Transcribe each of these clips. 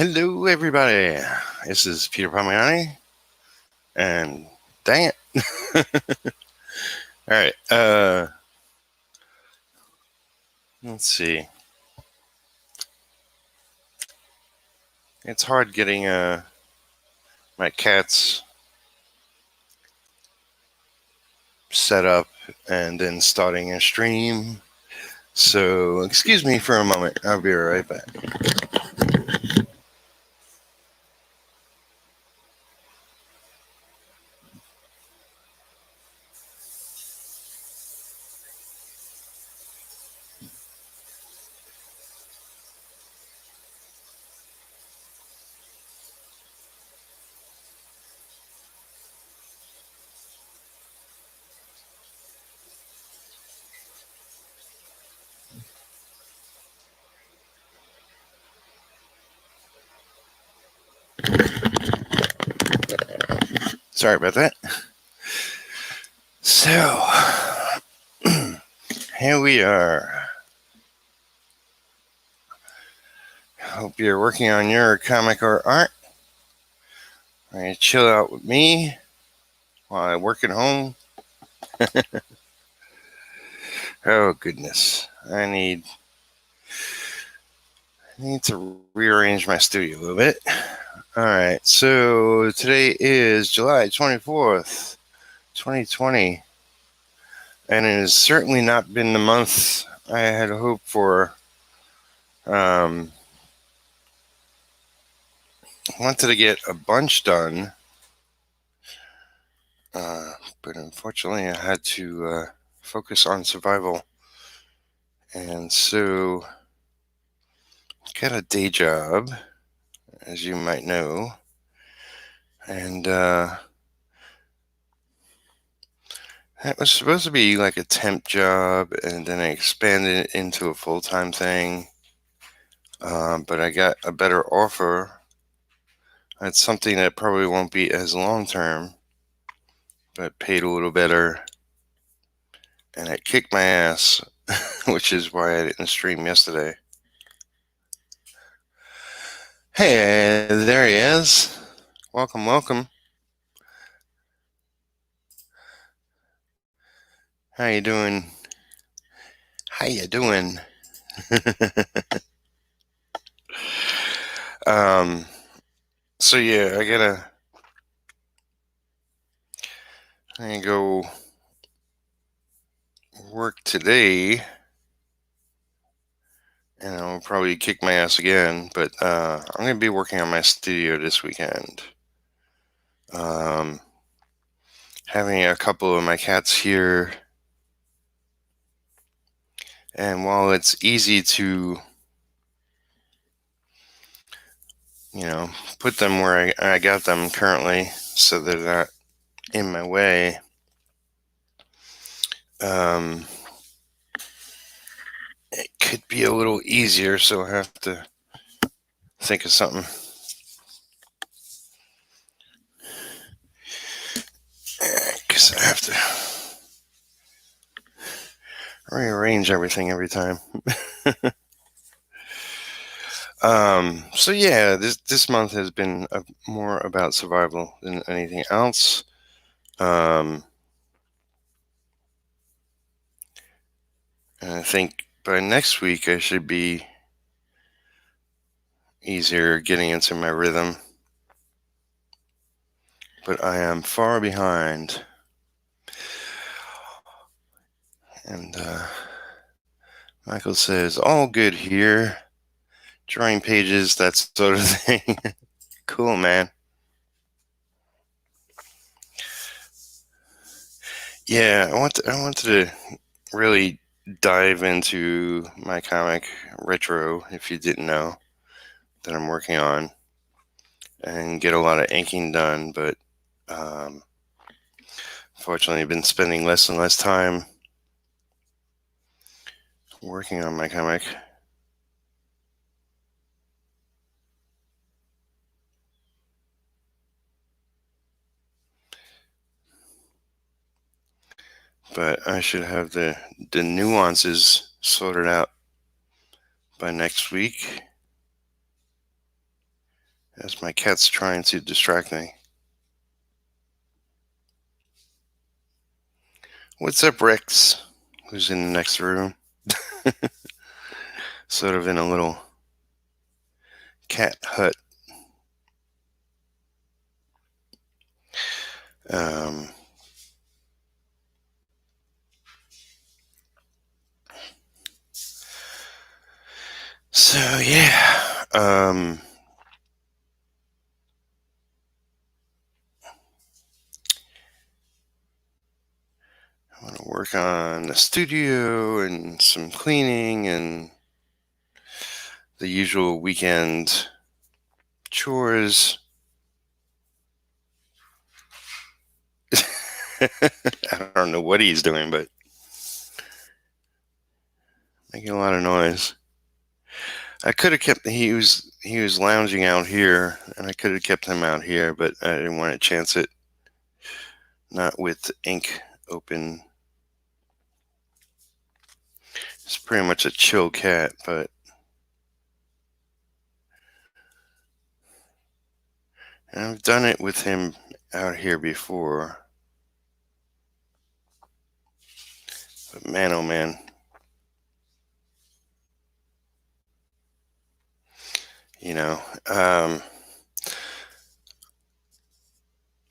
Hello, everybody. This is Peter Palmiotti, and dang it. All right. Let's see. It's hard getting my cats set up and then starting a stream. So excuse me for a moment. I'll be right back. Sorry about that. So here we are. Hope you're working on your comic or art. You chill out with me while I work at home. Oh goodness, I need to rearrange my studio a little bit. All right, so today is July 24th, 2020, and it has certainly not been the month I had hoped for. I wanted to get a bunch done, but unfortunately I had to focus on survival, and so got a day job, as you might know, and that was supposed to be like a temp job, and then I expanded it into a full-time thing. But I got a better offer. It's something that probably won't be as long-term, but paid a little better. And it kicked my ass, which is why I didn't stream yesterday. Hey, there he is. Welcome, welcome. How you doing? How you doing? So yeah, I gotta go work today, and I'll probably kick my ass again, but I'm gonna be working on my studio this weekend. Having a couple of my cats here, and while it's easy to put them where I got them currently so they're not in my way, it could be a little easier, so I have to think of something. Because I have to rearrange everything every time. So yeah, this month has been more about survival than anything else. And I think by next week I should be easier getting into my rhythm. But I am far behind. And Michael says, all good here. Drawing pages, that sort of thing. Cool, man. Yeah, I wanted to really dive into my comic Retro, if you didn't know, that I'm working on, and get a lot of inking done, but fortunately I've been spending less and less time working on my comic. But I should have the nuances sorted out by next week. as my cat's trying to distract me. What's up, Rex? Who's in the next room? Sort of in a little cat hut. Um, so yeah, I want to work on the studio and some cleaning and the usual weekend chores. I don't know what he's doing, but making a lot of noise. I could have kept. He was lounging out here, and I could have kept him out here, but I didn't want to chance it. Not with the ink open. It's pretty much a chill cat, but I've done it with him out here before. But man, oh man. You know,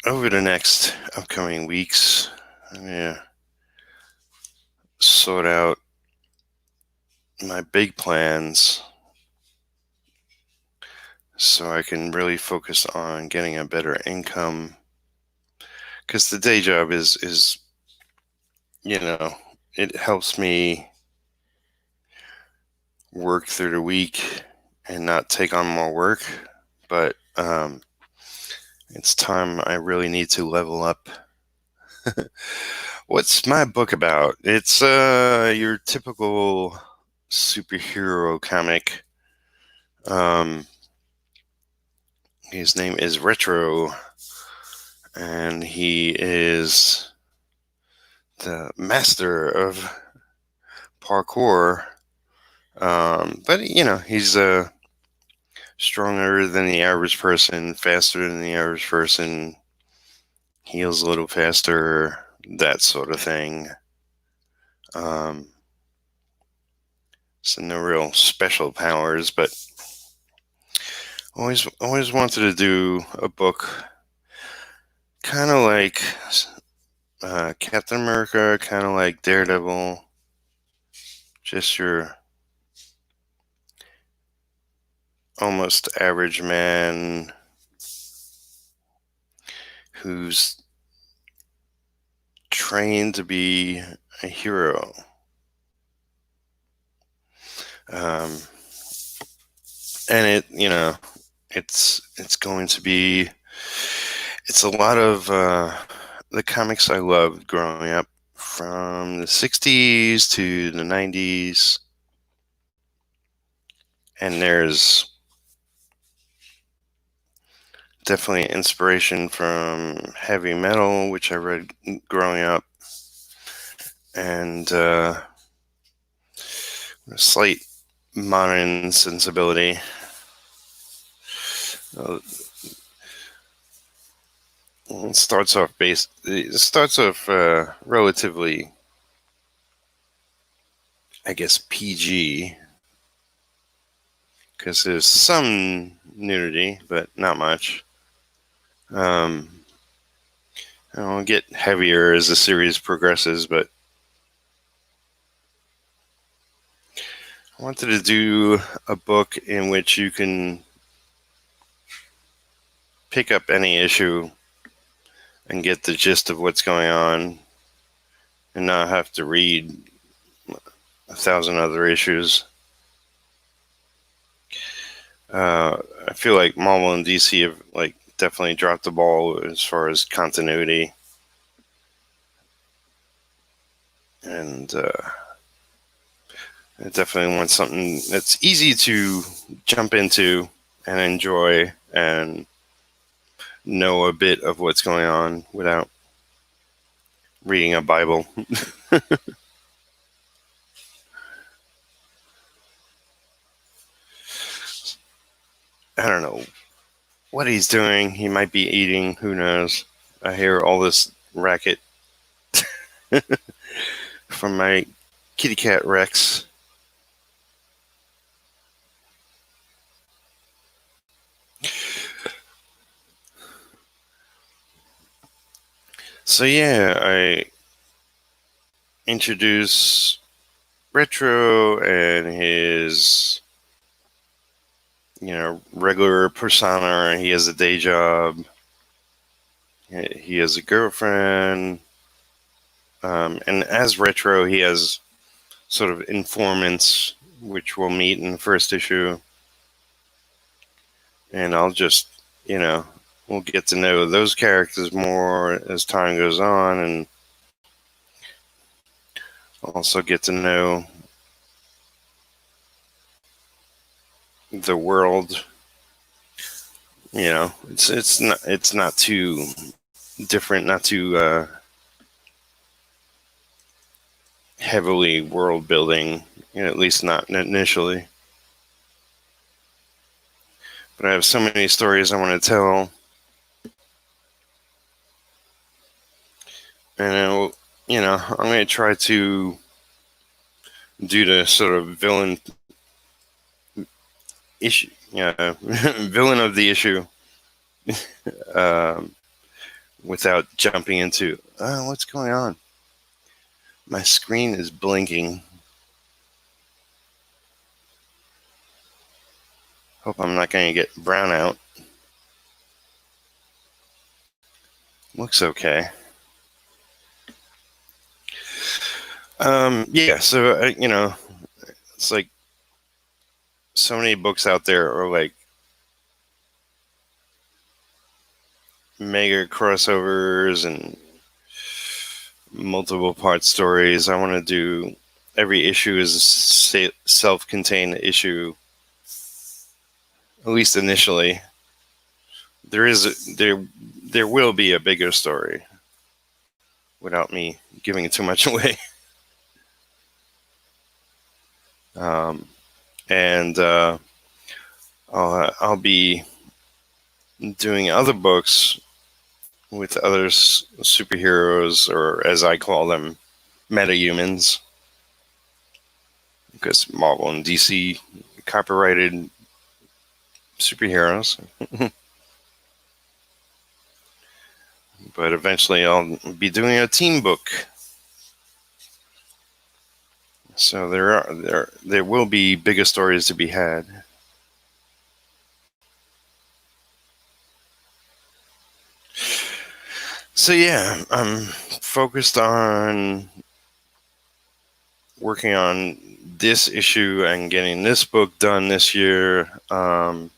over the next upcoming weeks, I'm going to sort out my big plans so I can really focus on getting a better income. Because the day job is, it helps me work through the week and not take on more work. But it's time I really need to level up. What's my book about? It's your typical superhero comic. His name is Retro, and he is the master of parkour. But he's stronger than the average person, faster than the average person, heals a little faster, that sort of thing. So no real special powers, but always wanted to do a book kind of like Captain America, kind of like Daredevil, just your almost average man who's trained to be a hero. And it's going to be, it's a lot of the comics I loved growing up from the 60s to the 90s. And there's definitely inspiration from heavy metal, which I read growing up, and a slight modern sensibility. It starts off relatively, I guess, PG, because there's some nudity, but not much. It'll get heavier as the series progresses, but I wanted to do a book in which you can pick up any issue and get the gist of what's going on and not have to read 1,000 other issues. I feel like Marvel and DC have definitely dropped the ball as far as continuity, and I definitely want something that's easy to jump into and enjoy and know a bit of what's going on without reading a Bible. I don't know what he's doing. He might be eating. Who knows? I hear all this racket from my kitty cat Rex. So yeah, I introduce Retro and his, regular persona. He has a day job. He has a girlfriend. And as Retro, he has sort of informants, which we'll meet in the first issue. And I'll just, we'll get to know those characters more as time goes on, and also get to know the world. It's not too different, not too heavily world building, at least not initially. But I have so many stories I want to tell, and I'm going to try to do the sort of villain issue, villain of the issue, um, without jumping into what's going on. My screen is blinking. Hope I'm not going to get brownout. Looks okay. Yeah, so it's like so many books out there are like mega crossovers and multiple part stories. I want to do every issue is a self-contained issue, at least initially. There will be a bigger story without me giving too much away. And I'll be doing other books with other superheroes, or as I call them, metahumans, because Marvel and DC copyrighted superheroes. But eventually I'll be doing a team book. So there will be bigger stories to be had. So yeah, I'm focused on working on this issue and getting this book done this year, and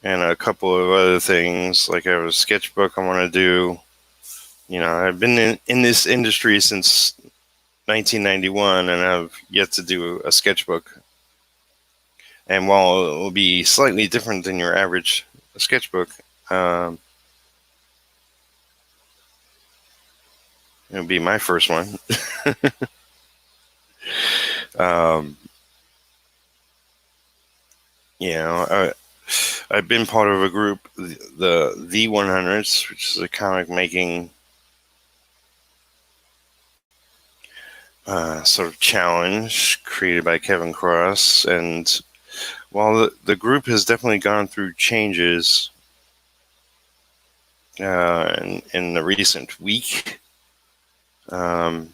a couple of other things. Like I have a sketchbook I want to do. I've been in this industry since 1991, and I've yet to do a sketchbook. And while it will be slightly different than your average sketchbook, it'll be my first one. I've been part of a group, the 100s, which is a comic making sort of challenge created by Kevin Cross. And while the group has definitely gone through changes in the recent week, I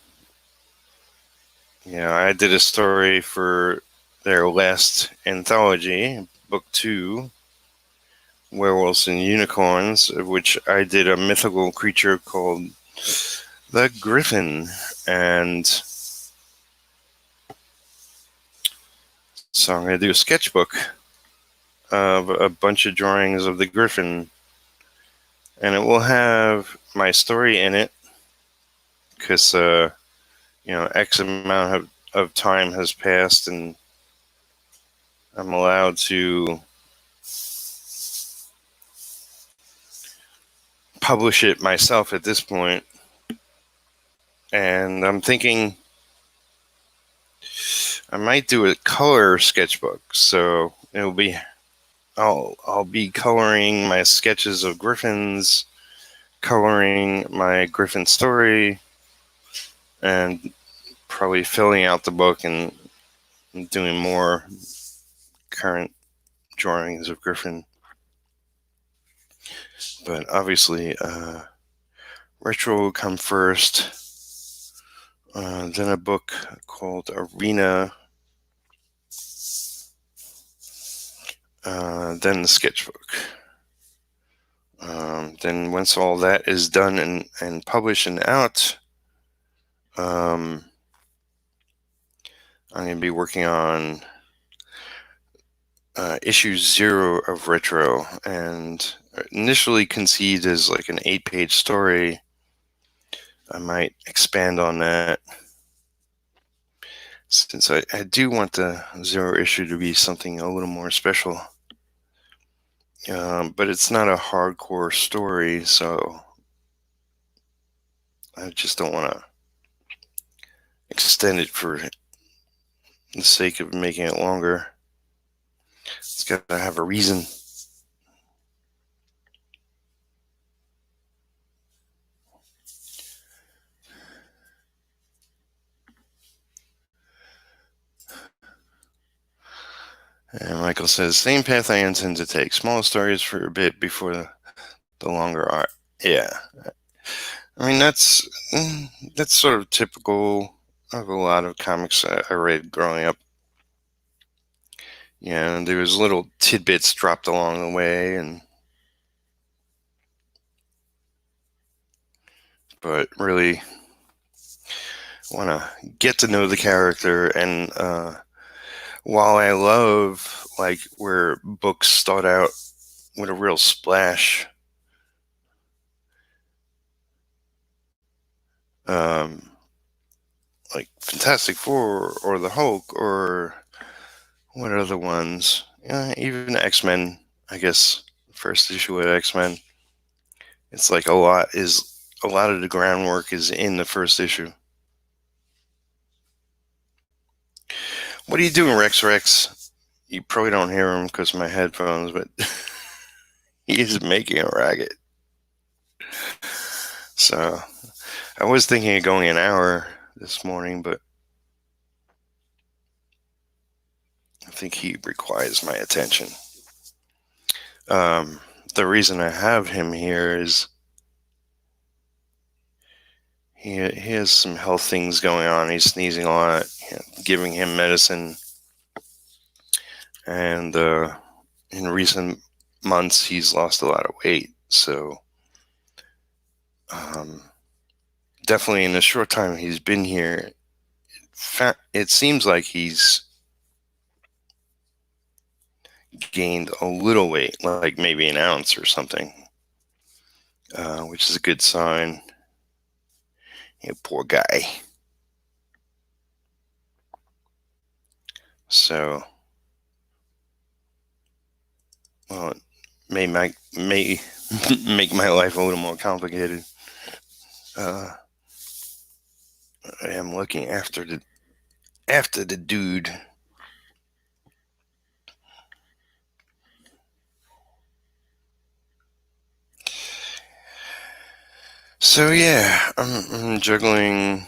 did a story for their last anthology, book 2, Werewolves and Unicorns, of which I did a mythical creature called the Griffin. And so I'm going to do a sketchbook of a bunch of drawings of the Griffin, and it will have my story in it, because X amount of time has passed, and I'm allowed to publish it myself at this point. And I'm thinking I might do a color sketchbook, so it'll be I'll be coloring my sketches of griffins, coloring my griffin story, and probably filling out the book and doing more current drawings of griffin. But obviously, retro will come first. Then a book called Arena. Then the sketchbook. Then once all that is done and published and out, I'm going to be working on issue 0 of Retro, and initially conceived as like an 8-page story. I might expand on that, since I do want the 0 issue to be something a little more special. But it's not a hardcore story, so I just don't want to extend it for the sake of making it longer. It's got to have a reason. And Michael says, same path I intend to take. Small stories for a bit before the longer art. Yeah. I mean, that's sort of typical of a lot of comics I read growing up. Yeah, and there was little tidbits dropped along the way, but really want to get to know the character. And while I love like where books start out with a real splash, like Fantastic Four or the Hulk or what other ones, even X-Men, I guess first issue of X-Men, it's like a lot of the groundwork is in the first issue. What are you doing, Rex? You probably don't hear him because of my headphones, but he's making a racket. So I was thinking of going an hour this morning, but I think he requires my attention. The reason I have him here is he has some health things going on. He's sneezing a lot, giving him medicine. And in recent months, he's lost a lot of weight. So definitely in the short time he's been here, it seems like he's gained a little weight, like maybe an ounce or something, which is a good sign. Poor guy. So, well, it may make my life a little more complicated. I am looking after the dude. So yeah, I'm juggling,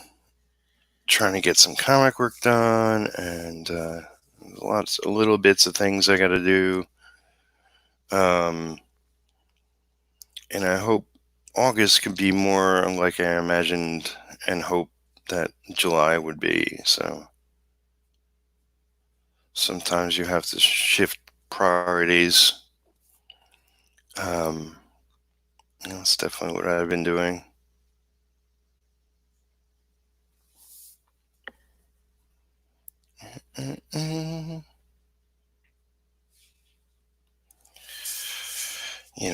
trying to get some comic work done, and little bits of things I got to do. And I hope August can be more like I imagined and hope that July would be. So sometimes you have to shift priorities. That's definitely what I've been doing.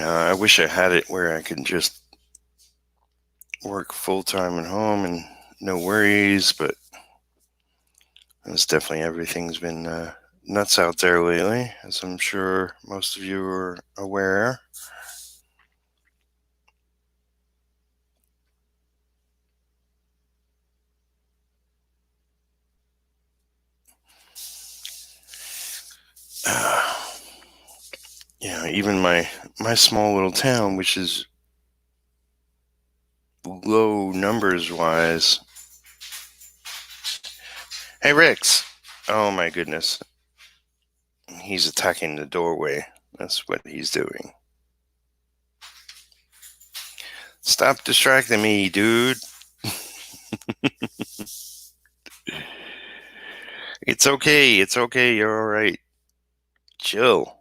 I wish I had it where I could just work full time at home and no worries, but it's definitely, everything's been nuts out there lately, as I'm sure most of you are aware. even my small little town, which is low numbers wise. Hey, Rex. Oh my goodness. He's attacking the doorway. That's what he's doing. Stop distracting me, dude. It's okay. It's okay. You're all right. Chill.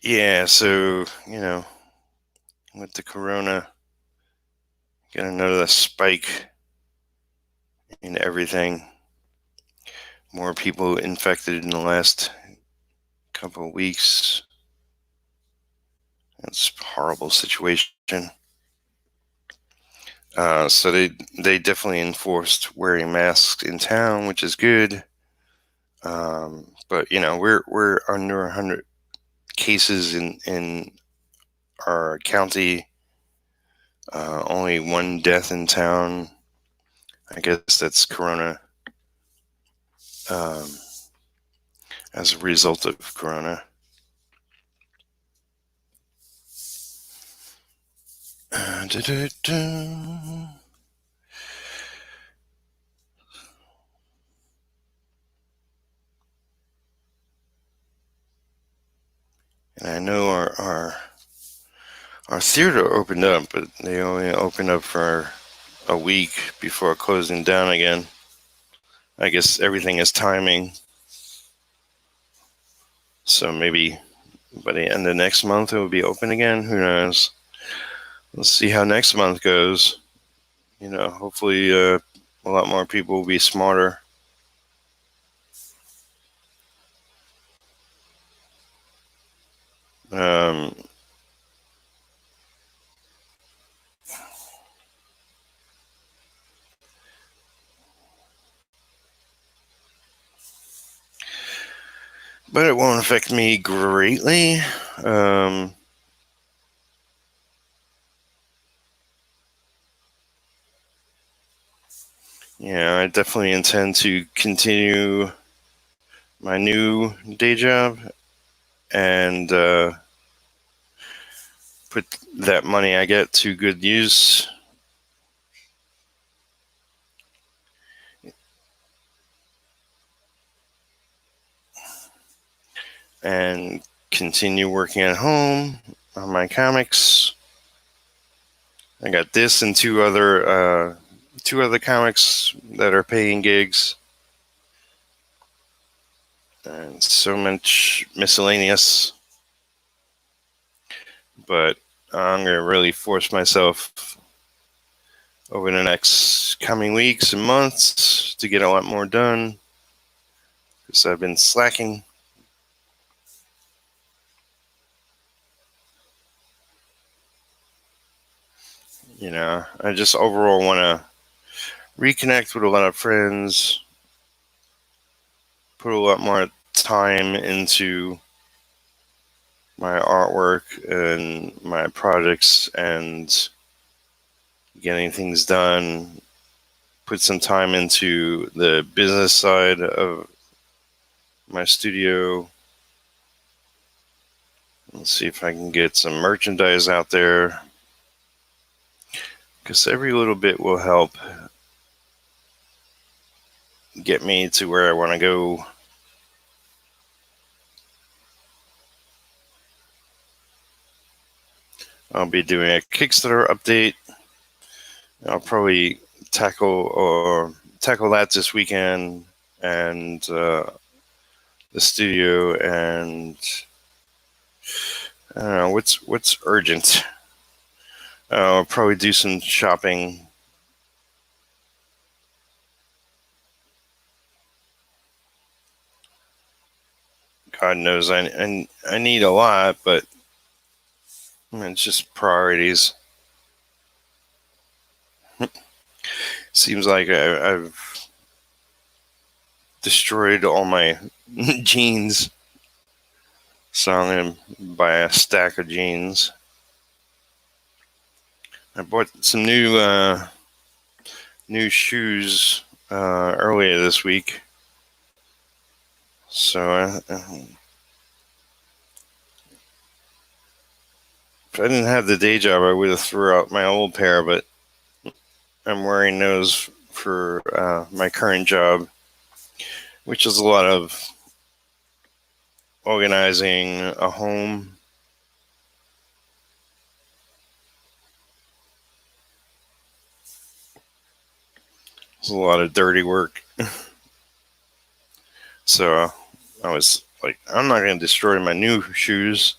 Yeah, so, with the corona, got another spike in everything. More people infected in the last couple of weeks. It's a horrible situation. So they definitely enforced wearing masks in town, which is good. But we're under 100 cases in our county. Only one death in town. I guess that's corona. Um, as a result of corona. And I know our theater opened up, but they only opened up for a week before closing down again. I guess everything is timing. So maybe by the end of next month it will be open again. Who knows? Let's see how next month goes. Hopefully a lot more people will be smarter. Um, but it won't affect me greatly. I definitely intend to continue my new day job and put that money I get to good use. And continue working at home on my comics. I got this and two other comics that are paying gigs, and so much miscellaneous. But I'm gonna really force myself over the next coming weeks and months to get a lot more done because I've been slacking. I just overall want to reconnect with a lot of friends, put a lot more time into my artwork and my projects and getting things done, put some time into the business side of my studio. Let's see if I can get some merchandise out there, because every little bit will help get me to where I want to go. I'll be doing a Kickstarter update. I'll probably tackle that this weekend, and the studio, and I don't know what's urgent. I'll probably do some shopping. God knows I need a lot, but it's just priorities. Seems like I've destroyed all my jeans, so I'm gonna buy a stack of jeans. I bought some new shoes earlier this week. So if I didn't have the day job, I would have threw out my old pair, but I'm wearing those for my current job, which is a lot of organizing a home. It's a lot of dirty work. So I was like, I'm not going to destroy my new shoes.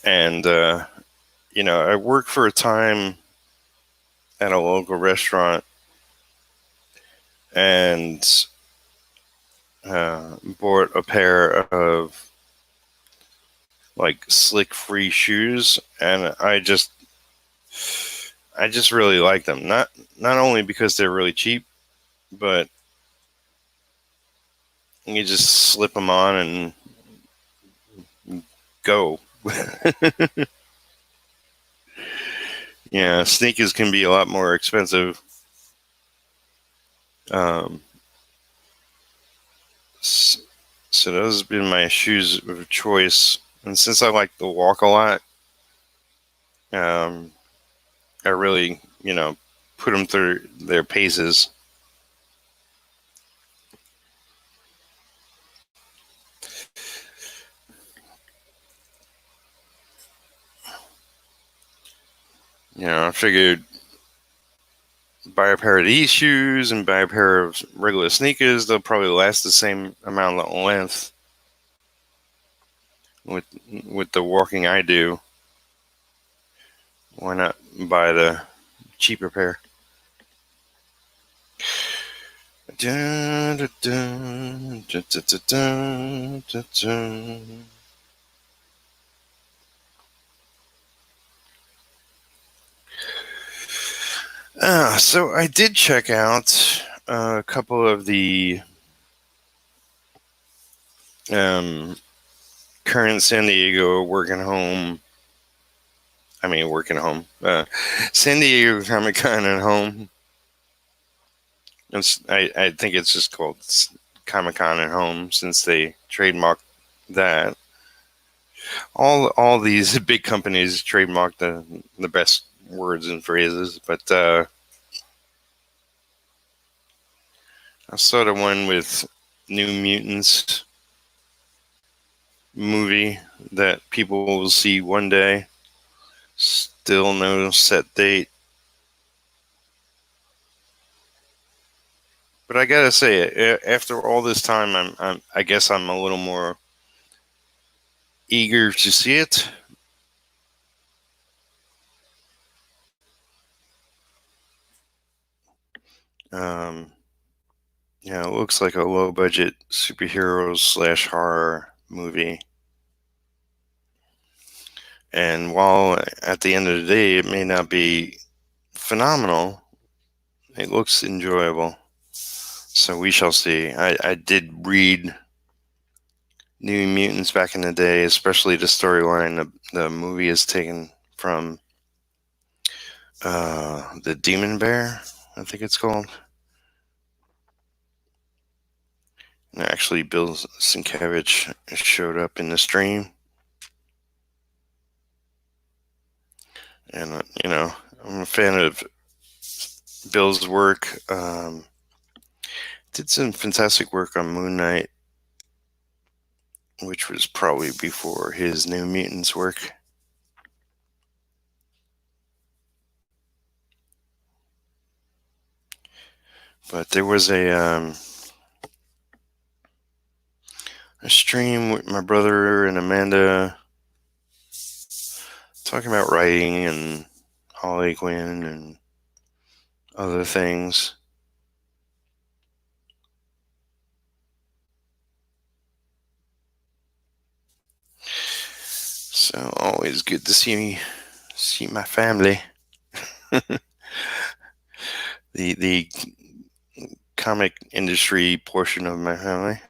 And, I worked for a time at a local restaurant and bought a pair of like slick free shoes, and I just really like them. Not only because they're really cheap, but you just slip them on and go. Yeah, sneakers can be a lot more expensive. Um, so those have been my shoes of choice. And since I like to walk a lot, um, I really, put them through their paces. I figured buy a pair of these shoes and buy a pair of regular sneakers. They'll probably last the same amount of length with with the walking I do. Why not buy the cheaper pair? Dun, dun, dun, dun, dun, dun, dun, dun. So I did check out a couple of the um, current San Diego working home. I mean, working home. San Diego Comic Con at home. I think it's just called Comic Con at home since they trademarked that. All these big companies trademark the best words and phrases, but I saw the one with New Mutants movie that people will see one day. Still no set date. But I gotta say, after all this time, I guess I'm a little more eager to see it. Um, it looks like a low budget superheroes slash horror movie. And while at the end of the day, it may not be phenomenal, it looks enjoyable. So we shall see. I did read New Mutants back in the day, especially the storyline the movie is taken from the Demon Bear, I think it's called. And actually, Bill Sienkiewicz showed up in the stream. And, I'm a fan of Bill's work. Did some fantastic work on Moon Knight, which was probably before his New Mutants work. But there was a stream with my brother and Amanda talking about writing and Harley Quinn and other things. So always good to see my family. The comic industry portion of my family.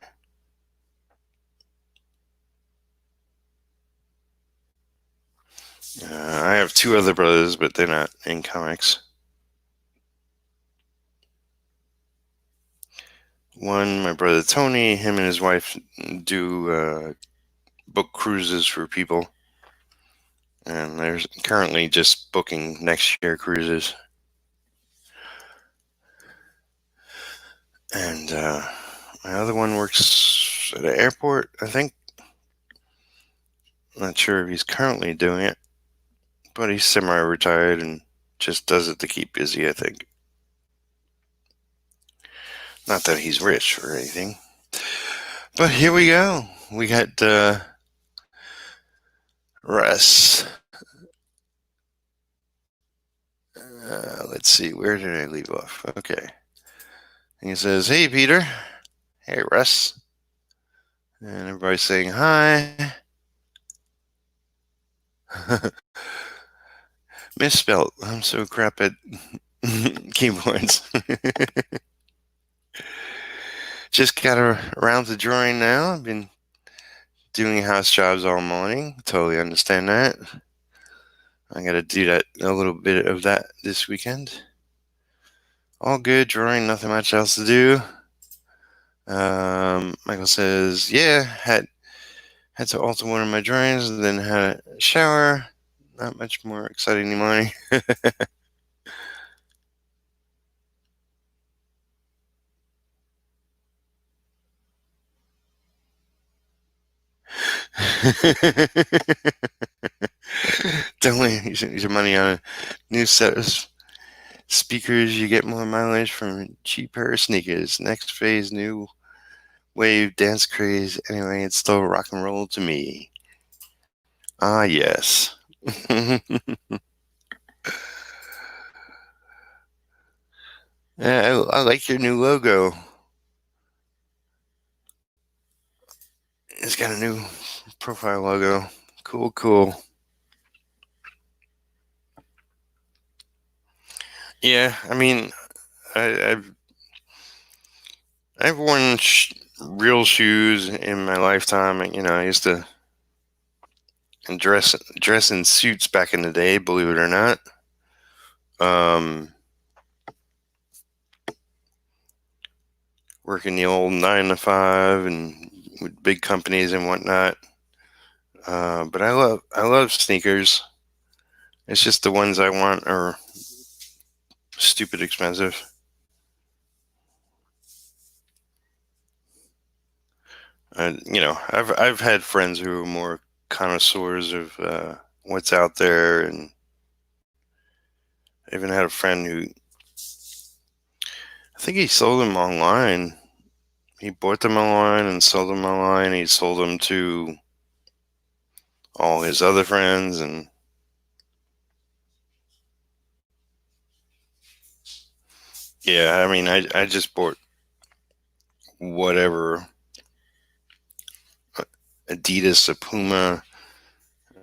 I have two other brothers, but they're not in comics. One, my brother Tony, him and his wife do book cruises for people. And they're currently just booking next year cruises. And my other one works at an airport, I think. Not sure if he's currently doing it, but he's semi-retired and just does it to keep busy, I think. Not that he's rich or anything. But here we go. We got Russ. Let's see, where did I leave off? Okay. He says, "Hey, Peter." "Hey, Russ." And everybody's saying hi. Misspelled. I'm so crap at keyboards. Just got around to drawing now. I've been doing house jobs all morning. Totally understand that. I got to do that, a little bit of that this weekend. All good drawing, nothing much else to do. Michael says, yeah, had to alter one of my drawings, and then had a shower. Not much more exciting in the morning. Definitely use your money on a new set of speakers. You get more mileage from cheaper sneakers. Next phase, new wave dance craze. Anyway, it's still rock and roll to me. Ah, yes. Yeah, I like your new logo. It's got a new profile logo. Cool, cool. Yeah, I mean, I, I've I've worn real shoes in my lifetime. You know, I used to dress in suits back in the day. Believe it or not. Um, Working the old 9 to 5 and with big companies and whatnot. But I love sneakers. It's just the ones I want are stupid expensive. I've had friends who are more connoisseurs of what's out there, and I even had a friend who, I think he sold them online. He bought them online and sold them online. He sold them to all his other friends, and yeah, I mean, I just bought whatever, Adidas, a Puma.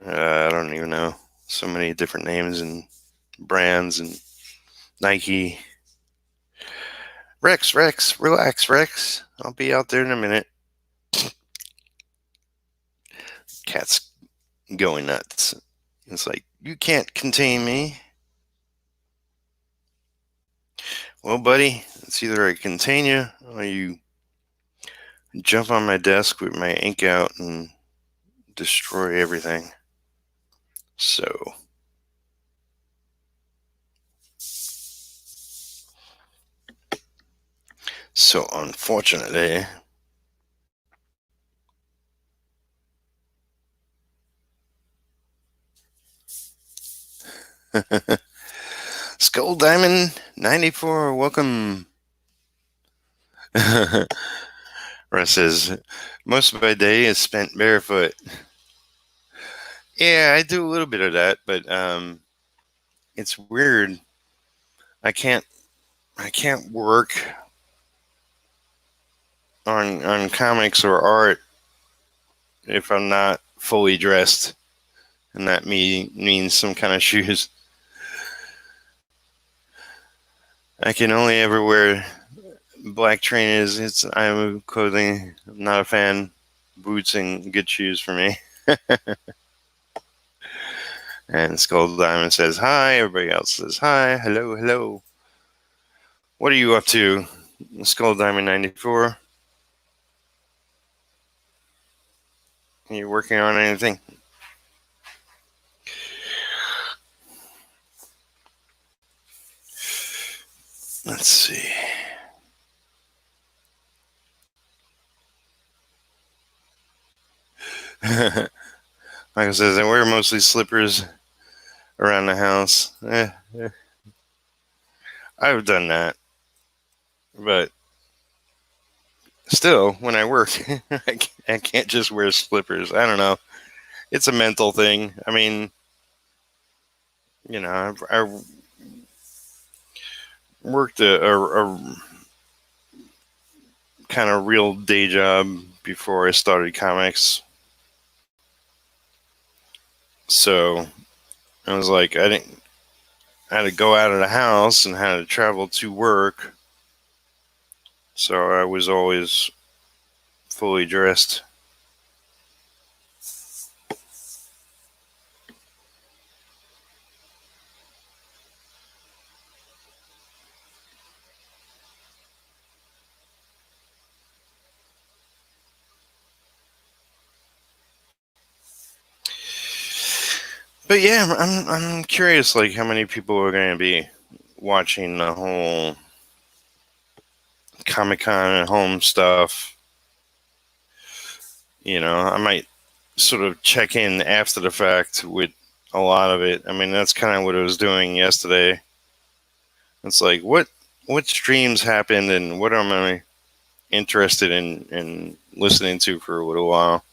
I don't even know. So many different names and brands, and Nike. Rex, relax, Rex. I'll be out there in a minute. Cat's going nuts. It's like, you can't contain me. Well, buddy, it's either I contain you or you jump on my desk with my ink out and destroy everything. So, unfortunately, Skull Diamond 94, welcome. Russ says, most of my day is spent barefoot. Yeah, I do a little bit of that, but it's weird. I can't work on comics or art if I'm not fully dressed, and that means some kind of shoes. I can only ever wear black trainers. It's I'm clothing. I'm not a fan. Boots and good shoes for me. And Skull Diamond says hi. Everybody else says hi. Hello, hello. What are you up to, Skull Diamond 94? Are you working on anything? Let's see. Michael says, I wear mostly slippers around the house. I've done that. But still, when I work, I can't just wear slippers. I don't know. It's a mental thing. I mean, I worked a kind of real day job before I started comics. So I was like, I had to go out of the house and had to travel to work. So I was always fully dressed. But yeah, I'm curious, like how many people are going to be watching the whole Comic-Con at home stuff. I might sort of check in after the fact with a lot of it. I mean, that's kind of what I was doing yesterday. It's like, what streams happened and what am I interested in listening to for a little while.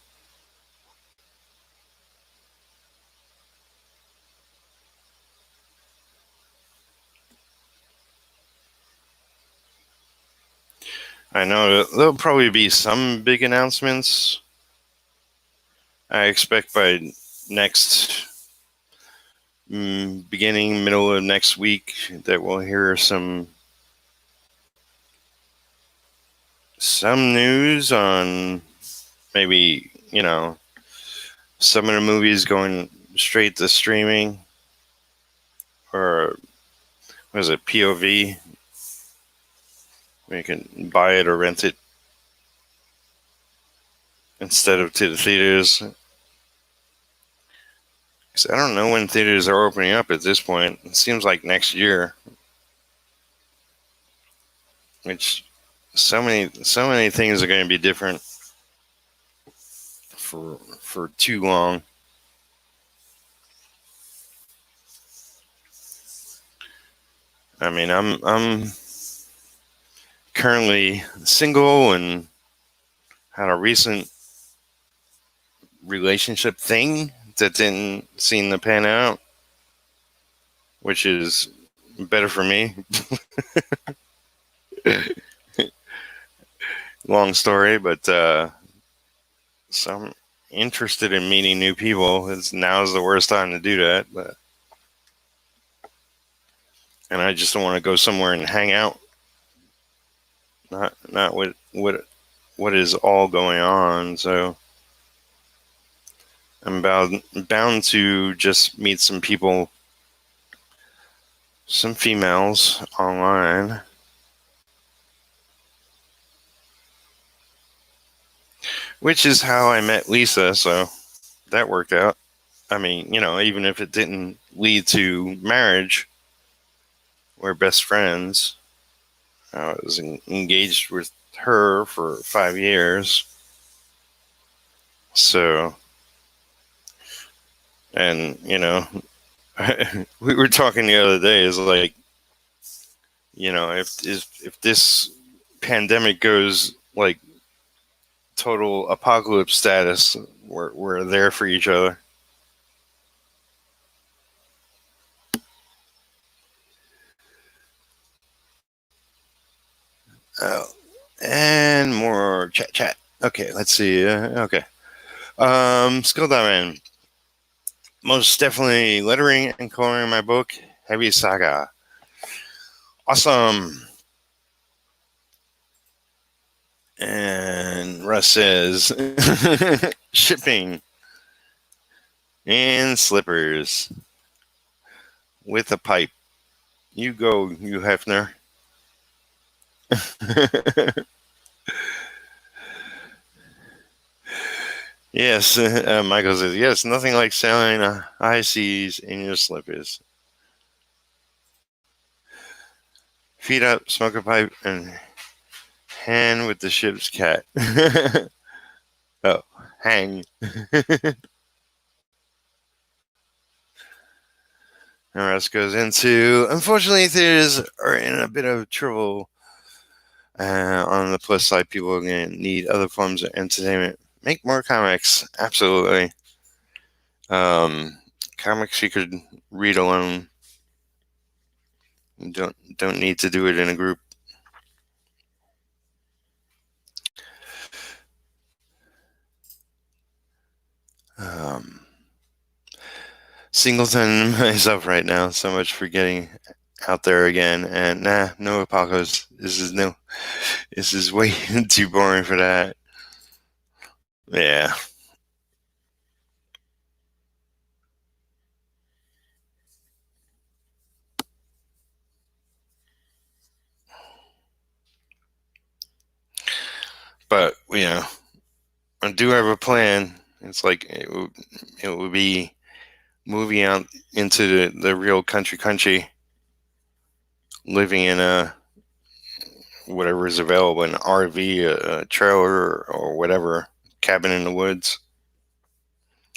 I know there'll probably be some big announcements. I expect by next beginning, middle of next week that we'll hear some news on maybe, some of the movies going straight to streaming, or what is it, POV, where you can buy it or rent it instead of to the theaters. Because I don't know when theaters are opening up at this point. It seems like next year, which so many things are going to be different for too long. I mean, I'm currently single and had a recent relationship thing that didn't seem to pan out, which is better for me. Long story, but so I'm interested in meeting new people. Now's the worst time to do that, and I just don't want to go somewhere and hang out. Not what is all going on. So I'm bound to just meet some people, some females online. Which is how I met Lisa, so that worked out. I mean, even if it didn't lead to marriage, we're best friends. I was engaged with her for 5 years. So, and, we were talking the other day, is like, if this pandemic goes like total apocalypse status, we're there for each other. Oh, and more chat. Okay, let's see. Okay. Skull Diamond. Most definitely lettering and coloring my book, Heavy Saga. Awesome. And Russ says, shipping and slippers. with a pipe. You go, you Hefner. Yes, Michael says, yes, nothing like sailing high seas in your slippers. Feet up, smoke a pipe, and hand with the ship's cat. Oh, hang. The rest goes into, unfortunately, theaters are in a bit of trouble. On the plus side, people are going to need other forms of entertainment. Make more comics, absolutely. Comics you could read alone. You don't need to do it in a group. Singleton myself right now. So much for getting out there again. And no apocalypse. This is way too boring for that. Yeah. But I do have a plan. It's like it would be moving out into the real country, living in a whatever is available, an RV, a trailer, or whatever, cabin in the woods,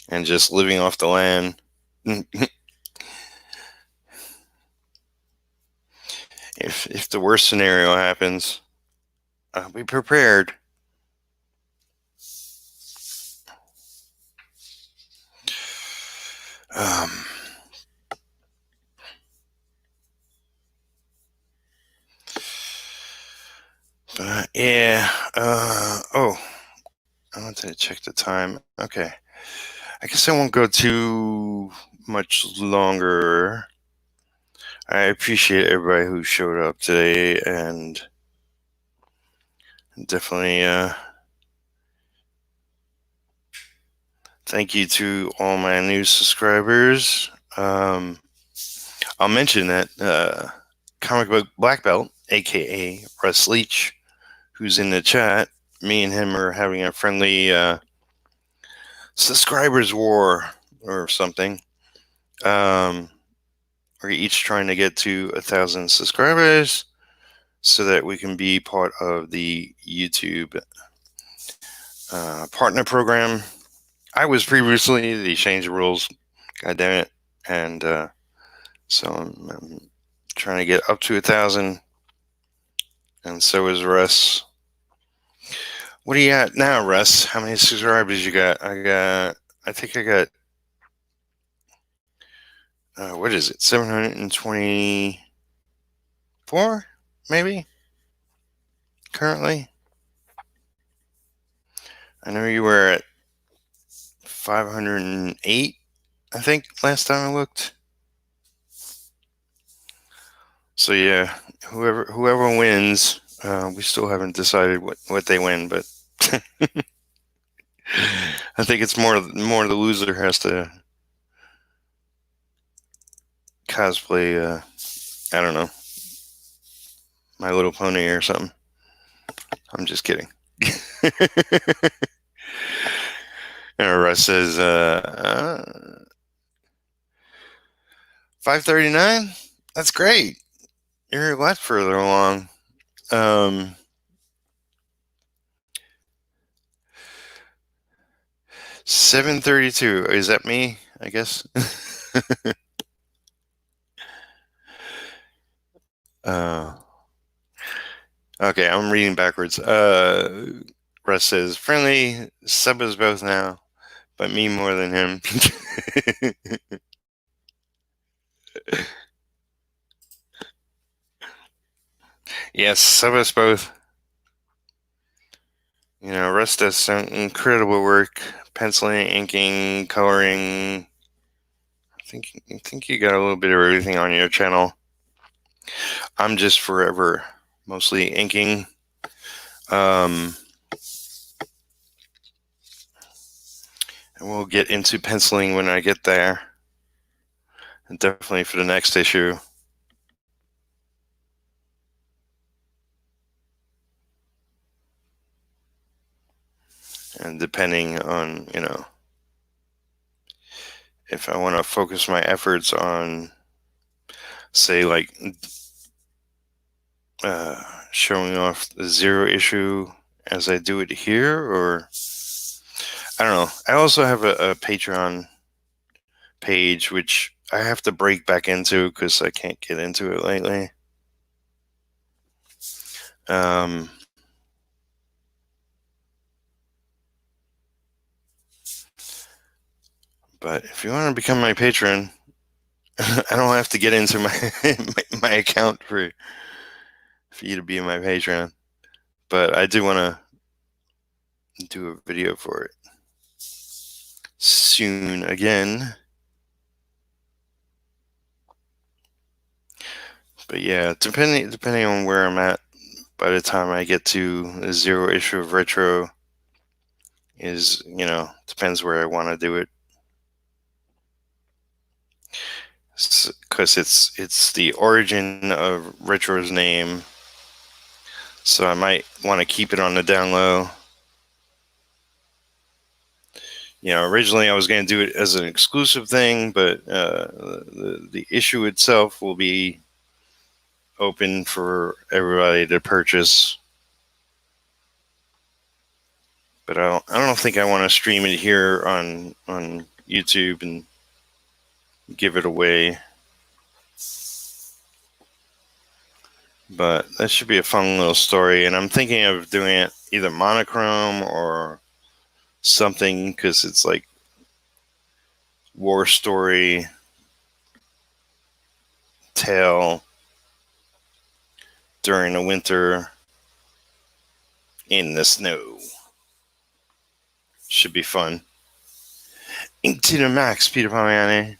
and just living off the land. If the worst scenario happens, I'll be prepared. But yeah. Oh, I want to check the time. Okay. I guess I won't go too much longer. I appreciate everybody who showed up today, and definitely thank you to all my new subscribers. I'll mention that comic book black belt, aka Russ Leach, who's in the chat. Me and him are having a friendly subscribers war or something. We're each trying to get to 1,000 subscribers so that we can be part of the YouTube partner program. I was previously. They changed the rules. God damn it. And so I'm trying to get up to 1,000. And so is Russ. What are you at now, Russ? How many subscribers you got? I think I got, what is it? 724, maybe? Currently? I know you were at 508, I think, last time I looked. So yeah, whoever wins, we still haven't decided what they win, but I think it's more the loser has to cosplay. I don't know, My Little Pony or something. I'm just kidding. Russ says 539. That's great. You're a lot further along. 732. Is that me? I guess. Okay, I'm reading backwards. Russ says, friendly, sub us both now, but me more than him. Yes, sub us both. Russ does some incredible work, penciling, inking, coloring. I think you got a little bit of everything on your channel. I'm just forever mostly inking. And we'll get into penciling when I get there. definitely for the next issue. And depending on, if I want to focus my efforts on, say, like uh, showing off the zero issue as I do it here, or I don't know. I also have a Patreon page, which I have to break back into because I can't get into it lately. Um, but if you want to become my patron, I don't have to get into my account for you to be my patron. But I do want to do a video for it soon again. But yeah, depending on where I'm at by the time I get to the zero issue of retro is, depends where I want to do it. Because it's the origin of retro's name, so I might want to keep it on the down low. Originally I was going to do it as an exclusive thing, but the issue itself will be open for everybody to purchase. But I don't think I want to stream it here on YouTube and give it away. But that should be a fun little story, and I'm thinking of doing it either monochrome or something, because it's like war story tale during the winter in the snow. Should be fun. Ink to the max, Peter Palmiotti.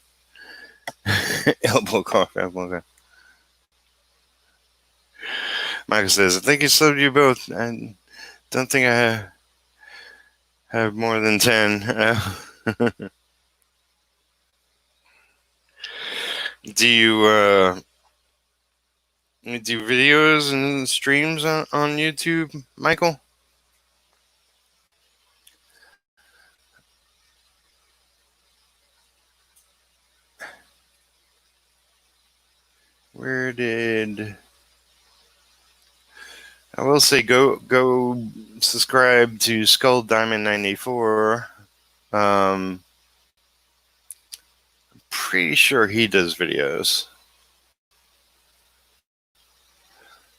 Elbow cough. Michael says, I think it's loved you both. I don't think I have more than 10. Do you do videos and streams on YouTube, Michael? Where did I will say go subscribe to Skull Diamond 94. Pretty sure he does videos.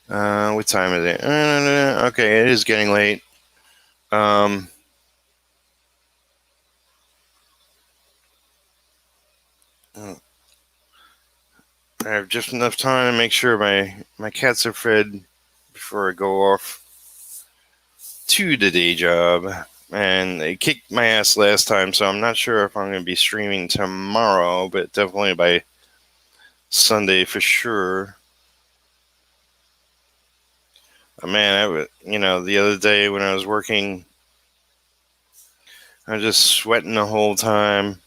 What time is it? Okay, it is getting late. I have just enough time to make sure my cats are fed before I go off to the day job. And they kicked my ass last time, so I'm not sure if I'm going to be streaming tomorrow, but definitely by Sunday for sure. Man, the other day when I was working, I was just sweating the whole time.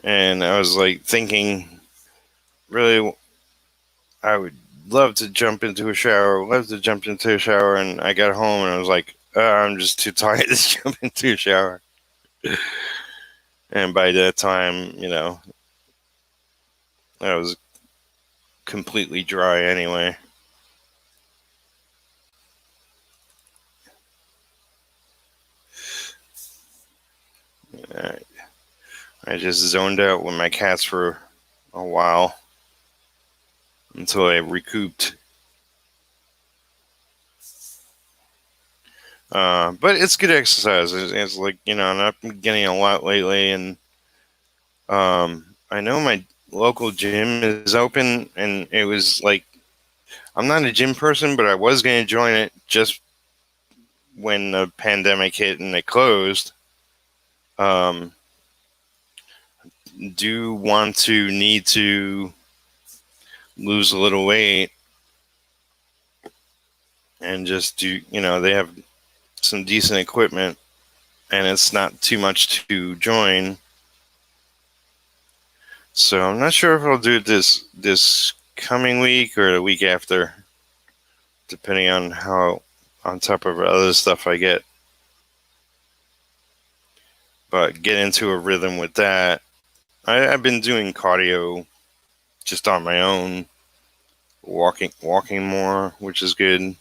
And I was like thinking, really, I would love to jump into a shower, and I got home and I was like, I'm just too tired to jump into a shower. And by that time, I was completely dry anyway. I just zoned out with my cats for a while until I recouped. But it's good exercise. It's like, I've been getting a lot lately, and I know my local gym is open, and it was like, I'm not a gym person, but I was going to join it just when the pandemic hit and it closed. Do want to need to lose a little weight and just do, they have some decent equipment. and it's not too much to join. So I'm not sure if I'll do this coming week or the week after, depending on how on top of other stuff I get. But get into a rhythm with that. I've been doing cardio just on my own, walking more, which is good. I'm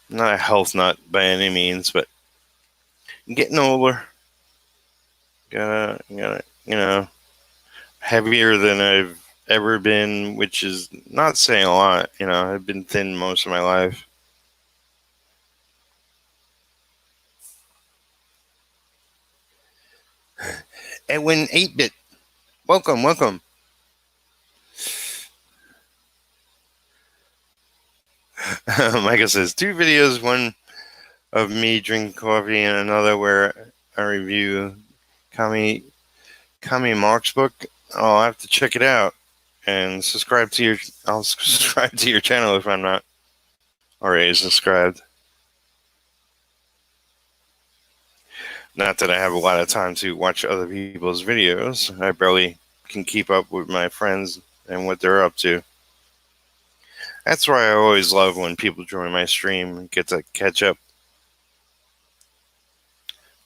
not a health nut by any means, but getting older. Gotta, heavier than I've ever been, which is not saying a lot. I've been thin most of my life. Edwin 8-bit, welcome. Micah says 2 videos, one of me drinking coffee and another where I review Kami Mark's book. I'll have to check it out and I'll subscribe to your channel if I'm not already subscribed. Not that I have a lot of time to watch other people's videos. I barely can keep up with my friends and what they're up to. That's why I always love when people join my stream and get to catch up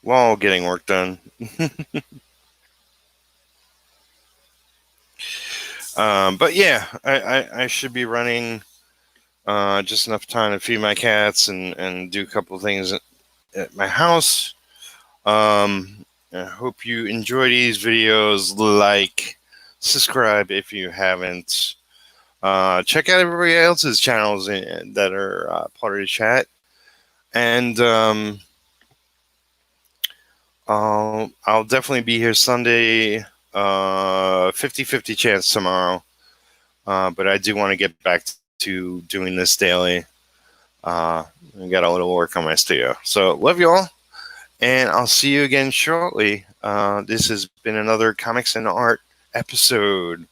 while getting work done. But yeah, I should be running just enough time to feed my cats and do a couple of things at my house. I hope you enjoy these videos. Like, subscribe if you haven't. Check out everybody else's channels that are part of the chat. And I'll definitely be here Sunday. 50-50 chance tomorrow. But I do want to get back to doing this daily. I got a little work on my studio. So love you all. And I'll see you again shortly. This has been another Comics and Art episode.